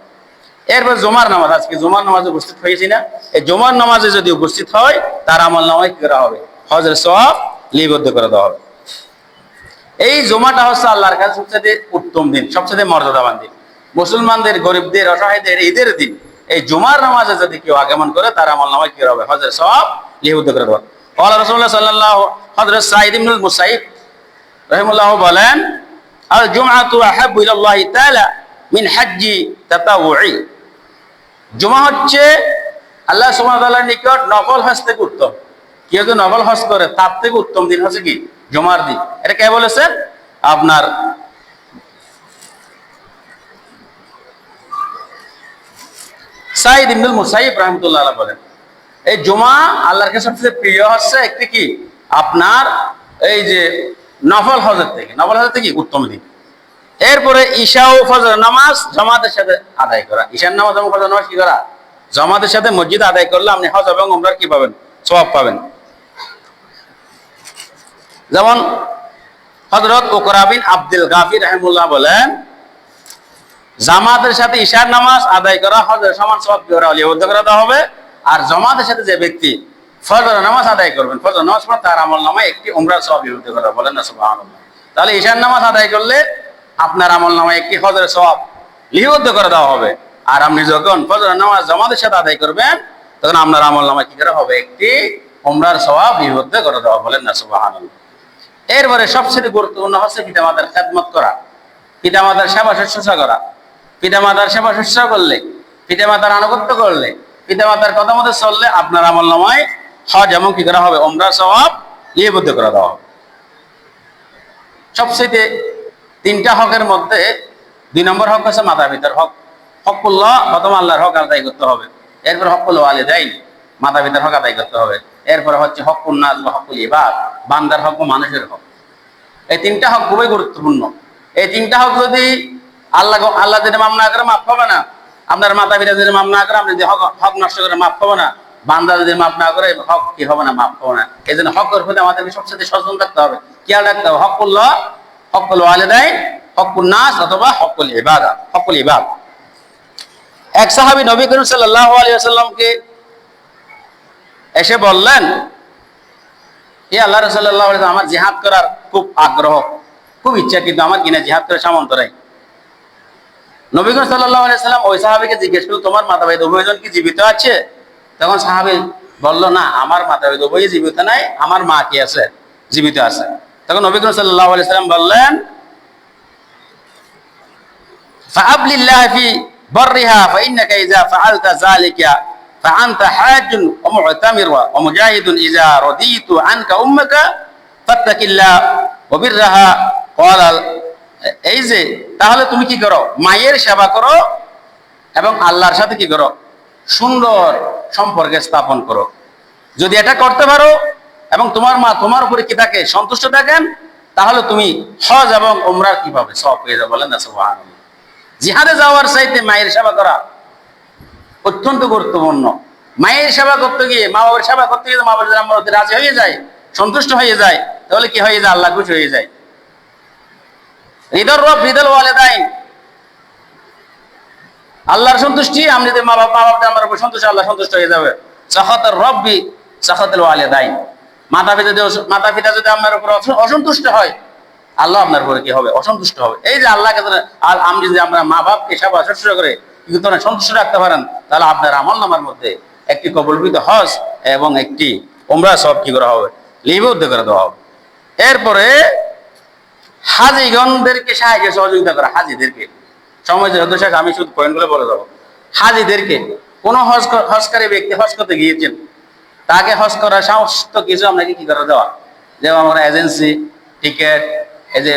এরপর জুমার নামাজ, আজকে জুমার নামাজে উপস্থিত হয়েছি না, এই জুমার নামাজে যদি উপস্থিত হয় তার আমলনামায় কি করা হবে, হজের সওয়াব লিপিবদ্ধ করে দেওয়া হবে। এই জুমাটা হচ্ছে আল্লাহর কাছে সবচেয়ে উত্তম দিন, সবচেয়ে মর্যাদাবান দিন, মুসলমানদের, গরিবদের, অসহায়দের ঈদের দিন। এই জুমার নামাজে যদি কেউ আগমন করে তার আমলনামায় কি হবে, হজের সওয়াব লিপিবদ্ধ করে দেওয়া। ক্বালা রাসূলুল্লাহ সাল্লাল্লাহু, হযরত সাঈদ ইবনুল মুসাইয়্যিব রাহিমাহুল্লাহ বলেন, আল জুমআতু আহাব্বু ইলাল্লাহি তাআলা মিন হাজ্জি তাতাউই, জুমা হচ্ছে আল্লাহ সুবহানাহু ওয়া তাআলার নিকট নফল হজ থেকে উত্তম। কেউ যদি নফল হজ করে তার থেকে উত্তম দিন হচ্ছে কি, জুমার দিন। এটা কে বলেছেন, আপনার সাঈদ ইবনুল মুসাইয়্যিব রাহমাতুল্লাহ আলাইহি বলেন, এই জুমা আল্লাহর কাছে সবচেয়ে প্রিয় হচ্ছে একটি কি, আপনার এই যে নফল হজের থেকে উত্তম দিন। এরপরে ঈশা ও ফজর নামাজ জামাতের সাথে আদায় করা, ঈশার নামাজ এবং ফজর নামাজ কি করা, জামাতের সাথে মসজিদে আদায় করলে আপনি হজ এবং উমরার কি পাবেন, সওয়াব পাবেন। যেমন হযরত উকরা বিন আব্দুল গাফির রাহিমাহুল্লাহ বলেন, জামাতের সাথে ঈশার নামাজ আদায় করা হজের সমান সওয়াব লিপিবদ্ধ করে দেওয়া হবে। আর জামাতের সাথে যে ব্যক্তি ফজর নামাজ আদায় করবেন, ফজর নামাজ পড়ে তার আমলনামায় একটি উমরার সওয়াব লিপিবদ্ধ করা। বলেন না সুবহানাল্লাহ। তাহলে ঈশার নামাজ আদায় করলে আপনার আমলনামায় একটি হজের সওয়াব লিপিবদ্ধ করে দেওয়া হবে। আর আপনি যখন ফজর নামাজ জামাতের সাথে আদায় করবেন তখন আপনার আমলনামায় কি করা হবে, একটি উমরার সওয়াব লিপিবদ্ধ করে দেওয়া। বলেন না সুবহানাল্লাহ। এরপরে সবচেয়ে গুরুত্বপূর্ণ হচ্ছে পিতামাতার খেদমত করা, পিতামাতার সেবা শুশ্রূষা করা। পিতামাতার সেবা শুশ্রূষা করলে, পিতামাতার আনুগত্য করলে, পিতামাতার কথা মতো চললে আপনার আমলনামায় হজ এবং কি করা হবে, উমরার সওয়াব লিপিবদ্ধ করে দেওয়া হবে। সবচেয়ে 3টা হকের মধ্যে 2 নম্বর হক হচ্ছে মাতা পিতার হক। হকুল্লাহ, প্রথম আল্লাহর হক আদায় করতে হবে। এরপর হকুল ওয়ালিদাইন, মাতা পিতার হক আদায় করতে হবে। এরপর হচ্ছে হকুল নাস বা হকুল ইবাদ, বান্দার হক ও মানুষের হক। এই 3টা হক খুবই গুরুত্বপূর্ণ। এই 3টা হক যদি আল্লাহ যদি মাফ না করে, মাফ হবে না। আপনার মাতা পিতা যদি মাফ না করে, আপনি যদি হক নষ্ট করে, মাফ হবে না। বান্দা যদি মাফ না করে, হক কি হবে না, মাফ হবে না। এই জন্য হকের প্রতি আমাদেরকে সবচেয়ে সচেতন থাকতে হবে, খেয়াল রাখতে হবে। হকুল্লাহ, হকুল ওয়ালিদাইন, হকুল নাস অথবা হকুল ইবাদা, হকুল ইবাদ। এক সাহাবী নবী করিম সাল্লাল্লাহু আলাইহি ওয়াসাল্লামকে এসে বললেন, হে আল্লাহ রাসূল সাল্লাল্লাহু আলাইহি ওয়াসাল্লাম, আমার জিহাদ করার খুব আগ্রহ, খুব ইচ্ছা, কিন্তু আমার কিনা জিহাদ করার সামর্থ্য নাই। নবী করিম সাল্লাল্লাহু আলাইহি ওয়াসাল্লাম ওই সাহাবীকে জিজ্ঞেস করলেন, তোমার মাতা পিতা উভয়জন কি জীবিত আছে? তখন সাহাবী বলল, না, আমার মাতা পিতা উভয়ই জীবিত নাই, আমার মা কি আছে, জীবিত আছে। তখন নবী করিম সাল্লাল্লাহু আলাইহি ওয়াসাল্লাম বললেন, ফাআবলিল্লাহি ফি বাররিহা ফাইন্নাকা ইযা ফাআলতা যালিকা ফাআনতা হাজ্জুন ওয়া মু'তামির ওয়া মুজাহিদুন ইযা রাদিতু আনকা উম্মাকা ফাত্তাকিল্লাহ ওবিররাহা ক্বালাল, এই যে তাহলে তুমি কি করো, মায়ের সেবা করো এবং আল্লাহর সাথে কি করো, সুন্দর সম্পর্কে স্থাপন করো। যদি এটা করতে পারো এবং তোমার মা তোমার উপরে কি থাকে, সন্তুষ্ট থাকেন, তাহলে তুমি হজ এবং উমরার কি পাবে, সব পেয়ে যাবে। বলেন না সুবহানাল্লাহ। জিহাদে যাওয়ার চাইতে মায়ের সেবা করা অত্যন্ত গুরুত্বপূর্ণ। মায়ের সেবা করতে গিয়ে, মা বাবার সেবা করতে গিয়ে মা বাবা যদি আমার রাজি হয়ে যায়, সন্তুষ্ট হয়ে যায়, তাহলে কি হয়ে যায়, আল্লাহ খুশি হয়ে যায়। রিদার রব রিদাল ওয়ালিদাইন, আল্লাহর সন্তুষ্টি, আমি যদি মা বাবা আমার উপর সন্তুষ্ট, আল্লাহ সন্তুষ্ট হয়ে যাবে। সাখাতুর রব্বি সাখাতুল ওয়ালিদাইন, মাতা পিতা যদি আপনার উপর অসন্তুষ্ট হয়, আল্লাহ আপনার উপরে কি হবে, অসন্তুষ্ট হবে। এই যে আল্লাহকে আমি যদি আমরা মা বাপকে সেবা শুশ্রূষা করে কিন্তু সন্তুষ্ট রাখতে পারেন, তাহলে আপনার আমলনামার মধ্যে একটি কবুলকৃত হজ এবং একটি উমরা সব কি করা হবে, লিপিবদ্ধ করে দেওয়া হবে। এরপরে হাজিগণদেরকে সাহায্য সহযোগিতা করা, হাজিদেরকে সময় যেহেতু শেষ, আমি শুধু পয়েন্টগুলো বলে দেবো। হাজিদেরকে, কোনো হজকারী ব্যক্তি হজ করতে গিয়েছেন, তাকে হজ করার সমস্ত কিছু আপনাকে কি করে দেওয়া, যেমন আমরা এজেন্সি, টিকিট, এই যে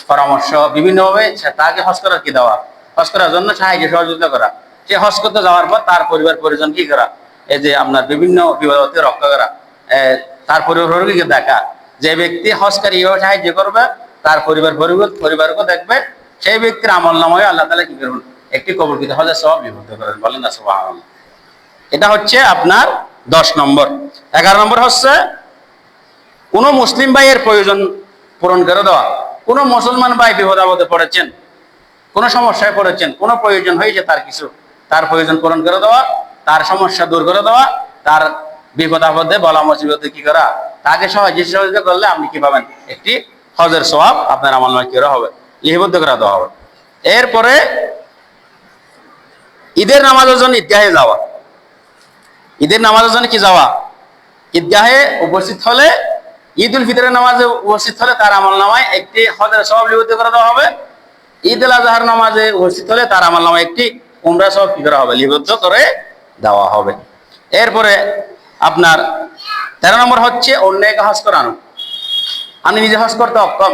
পরামর্শ বিভিন্নভাবে তাকে হজ করার কি দেওয়া, হজ করার জন্য সাহায্য সহযোগিতা করা। সে হজ করতে যাওয়ার পর তার পরিবার পরিজন কি করা, এই যে আপনার বিভিন্ন বিপদ হতে রক্ষা করা, তার পরিবারকে দেখা। যে ব্যক্তি হজকারী এভাবে সাহায্য করবে, তার পরিবারকে দেখবে, সেই ব্যক্তির আমল নামায় আল্লাহ তাআলা কি করবেন, একটি কবুলকৃত হজের সওয়াব বিভক্ত করেন। বলেন না সুবহানাল্লাহ। এটা হচ্ছে আপনার 10 নম্বর। 11 নম্বর হচ্ছে কোন মুসলিম ভাইয়ের প্রয়োজন পূরণ করে দেওয়া। কোন মুসলমান ভাই বিপদ আপদে পড়েছেন, কোন সমস্যায় পড়েছেন, কোন প্রয়োজন হয়েছে তার কিছু, তার প্রয়োজন পূরণ করে দেওয়া, তার সমস্যা দূর করে দেওয়া, তার বিপদ আপদে বলা মুসিবতে কি করা, তাকে সহযোগিতা করলে আপনি কি পাবেন, একটি হজের সওয়াব আপনার আমলনামায় কি করা হবে, লিপিবদ্ধ করে দেওয়া হবে। এরপরে ঈদের নামাজের জন্য ঈদগাহে যাওয়া। ঈদের নামাজের জন্য কি যাওয়া, ঈদগাহে উপস্থিত হলে, ঈদ উল ফিতরের নামাজে উপস্থিত হলে তার আমলনামায় একটি হজের সওয়াব লিপিবদ্ধ করে দেওয়া হবে। ঈদ উল আজহার নামাজে উপস্থিত হলে তার আমলনামায় একটি উমরা সওয়াব কি করা হবে, লিপিবদ্ধ করে দেওয়া হবে। এরপরে আপনার 13 নম্বর হচ্ছে অন্যকে হজ করানো। আপনি নিজে হজ করতে অক্ষম,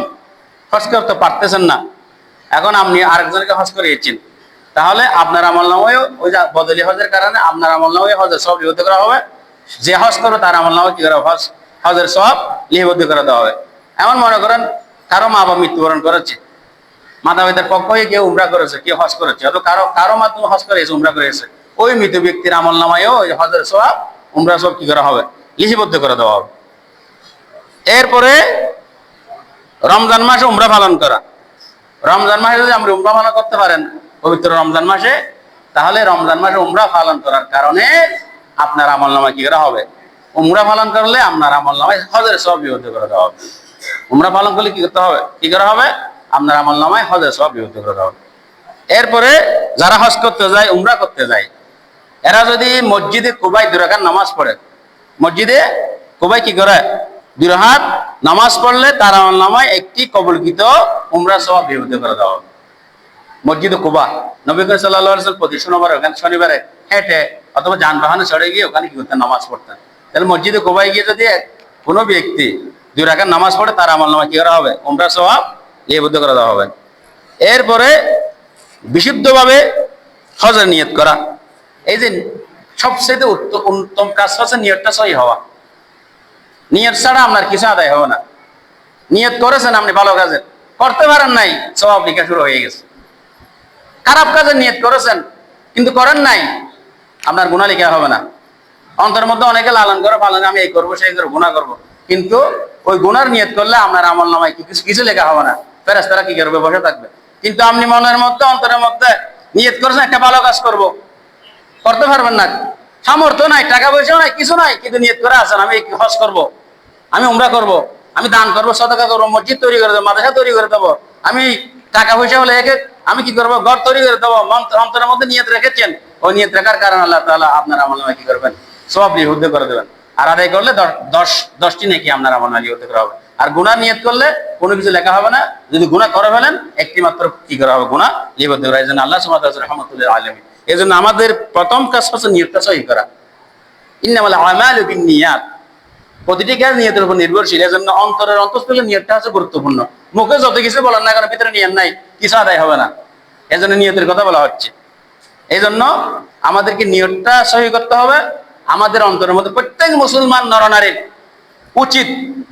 হজ করতে পারতেছেন না, এখন আপনি আরেকজনকে হজ করিয়েছেন, তাহলে আপনার আমলনামায় ওই বদলি হজের কারণে আপনার আমলনামায় হজের সওয়াব লিপিবদ্ধ করা হবে। যে হজ করবে তার আমলনামায় কি করা হবে, হজের সওয়াব লিপিবদ্ধ করে দেওয়া হবে। এমন মনে করেন কারো মা বাবা মৃত্যুবরণ করেছে, মাতা পিতার পক্ষ হয়ে কেউ উমরা করেছে, কেউ হজ করেছে, অথবা কারো মাধ্যমে হজ করেছে, উমরা করেছে, ওই মৃত ব্যক্তির আমলনামায়ও ওই হজের সওয়াব উমরা সওয়াব কি করা হবে, লিপিবদ্ধ করে দেওয়া হবে। এরপরে রমজান মাসে উমরা পালন করা। রমজান মাসে যদি আমরা উমরা পালন করতে পারেন, পবিত্র রমজান মাসে, তাহলে রমজান মাসে উমরা পালন করার কারণে আপনার আমলনামায় কি করা হবে, উমরা পালন করলে আপনার আমলনামায় হজের সওয়াব লিপিবদ্ধ করে দেওয়া হবে। উমরা পালন করলে কি করতে হবে, কি করা হবে, আপনার আমলনামায় হজের সওয়াব লিপিবদ্ধ করে দেওয়া হবে। এরপরে যারা হজ করতে যায়, উমরা করতে যায়, এরা যদি মসজিদে কুবায় 2 রাকাত নামাজ পড়ে, মসজিদে কুবায় কি করে 2 রাকাত নামাজ পড়লে তার আমলনামায় একটি কবুলকৃত উমরা সওয়াব লিপিবদ্ধ করে দেওয়া হবে। মসজিদে কুবা, নবী করিম সাল্লাল্লাহু আলাইহি ওয়াসাল্লাম প্রতি শনিবারে হেঁটে অথবা যানবাহনে চড়ে গিয়ে ওখানে কি করতেন, নামাজ পড়তেন। তাহলে মসজিদে কুবায় গিয়ে যদি কোনো ব্যক্তি 2 রাকাত নামাজ পড়ে, তার আমলনামায় কি করা হবে, উমরা সওয়াব লিপিবদ্ধ করে দেওয়া হবে। এরপরে বিশুদ্ধভাবে হজের নিয়ত করা। এই যে সবচেয়ে উত্তম কাজ হচ্ছে নিয়তটা সহি হওয়া। নিয়ত ছাড়া আপনার কিছু আদায় হবে না। নিয়ত করেছেন আপনি ভালো কাজের, করতে পারেন নাই, সওয়াব লিখা শুরু হয়ে গেছে। খারাপ কাজের নিয়ত করেছেন কিন্তু করেন নাই, আপনার গুনাহ লিখা হবে না। অন্তরের মধ্যে অনেকে লালন করে পালন, আমি এই করবো সেই করবো, গুনাহ করবো, কিন্তু ওই গুনার নিয়ত করলে আপনার আমলনামায় কিছু লেখা হবে না, ফেরেশতারা কি করবে, বসে থাকবে। কিন্তু আপনি মনের মধ্যে, অন্তরের মধ্যে নিয়ত করেছেন একটা ভালো কাজ করব, করতে পারবেন না, সামর্থ্য নাই, টাকা পয়সা নাই, কিছু নাই, কিন্তু নিয়ত করে আছেন আমি হজ করব, আমি উমরা করব, আমি দান করবো, সাদাকা করবো, মসজিদ তৈরি করে দেবো, মাদ্রাসা তৈরি করে দেবো, আমি টাকা পয়সা হলে আমি কি করবো, ঘর তৈরি করে দেবো। অন্তরের মধ্যে নিয়ত রেখেছেন, ওই নিয়ত রাখার কারণে আল্লাহ তাআলা আপনার আমলনামায় কি করবেন, সওয়াব লিপিবদ্ধ করে দেবেন। আর আদায় করলে 10টি নাকি আপনার আমলনামায় লিপিবদ্ধ করা হবে। আর গুনাহ নিয়ত করলে কোনো কিছু লেখা হবে না, যদি গুনাহ করে ফেলেন একটি মাত্র কি করা হবে, গুনাহ লিপিবদ্ধ করা। এই জন্য আল্লাহ সুবহানাহু ওয়া তাআলা রাহমাতুল লিল আলামিন, এই জন্য আমাদের প্রথম কাজ হচ্ছে নিয়তটা সহি করা। ইন্নামাল আমালু বিন্নিয়াত, প্রতিটি কাজ নিয়তের উপর নির্ভরশীল। এজন্য অন্তরের অন্তঃস্থলে নিয়তটা হচ্ছে গুরুত্বপূর্ণ। মুখে যত কিছু বলেন না কেন, ভিতরে নিয়ত নাই, কিছু আদায় হবে না। এজন্য নিয়তের কথা বলা হচ্ছে। এই জন্য আমাদেরকে নিয়তটা সহি করতে হবে। আমাদের অন্তরের মধ্যে প্রত্যেক মুসলমান নরনারীর উচিত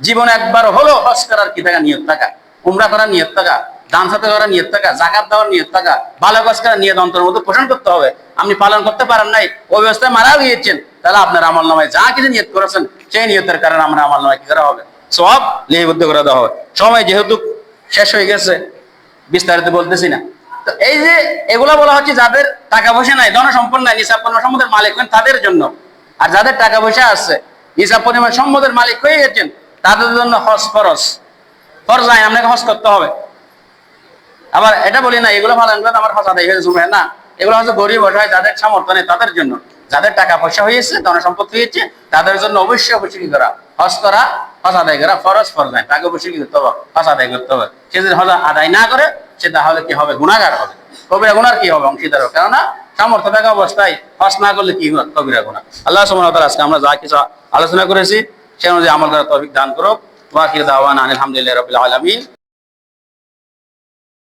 জীবনে একবার হলো হজ করার কি থাকা, নিয়ত থাকা, উমরা করার নিয়ত থাকা, দান সাথে করার নিয়ত থাকা, জাকাত দেওয়ার নিয়ত থাকা, ভালো কাজ করার নিয়ত অন্তরের মধ্যে পোষণ করতে হবে। আপনি পালন করতে পারেন নাই, ওই ব্যবস্থায় মারা গিয়েছেন, তাহলে আপনার আমল নামায় যা কিছু নিয়ত করেছেন সেই নিয়তের কারণে আমরা আমল নামায় কি করা হবে, সব লিপিবদ্ধ করে দেওয়া হবে। সময় যেহেতু শেষ হয়ে গেছে, বিস্তারিত বলতেছি না। তো এই যে এগুলা বলা হচ্ছে যাদের টাকা পয়সা নাই, ধনসম্পন্ন নাই, নিসাব পরিমাণ সম্পদের মালিক হন তাদের জন্য। আর যাদের টাকা পয়সা আছে, নিসাব পরিমাণ সম্পদের মালিক হয়ে গেছেন, তাদের জন্য হজ ফরজ। ফরজ আইন, আপনাকে হজ করতে হবে। আবার এটা বলি না এগুলো ভালো আমার হজ আদায় হয়ে যাবে না, এগুলো হচ্ছে গরিব অসহায় যাদের সামর্থ্য নেই তাদের জন্য। যাদের টাকা পয়সা হয়েছে, ধনসম্পদ হয়েছে, তাদের জন্য অবশ্যই অবশ্যই কি করা, হজ করা, হজ আদায় করা ফরজ। ফরজ আইন, তাকে অবশ্যই কি করতে হবে, হজ আদায় করতে হবে। সে যদি হজ আদায় না করে, সে তাহলে কি হবে, গুনাহগার হবে। কবিরা গুনার কি হবে, অংশীদার হবে। কেননা সামর্থ্য থাকা অবস্থায় হজ না করলে কি হবে, কবিরা গুনাহ। আল্লাহ সুবহানাহু ওয়া তাআলা আজকে আমরা যা কিছু আলোচনা করেছি সে অনুযায়ী আমল করার তৌফিক দান করুক। ওয়া আখিরু দাওয়ানা আলহামদুলিল্লাহি রাব্বিল আলামিন।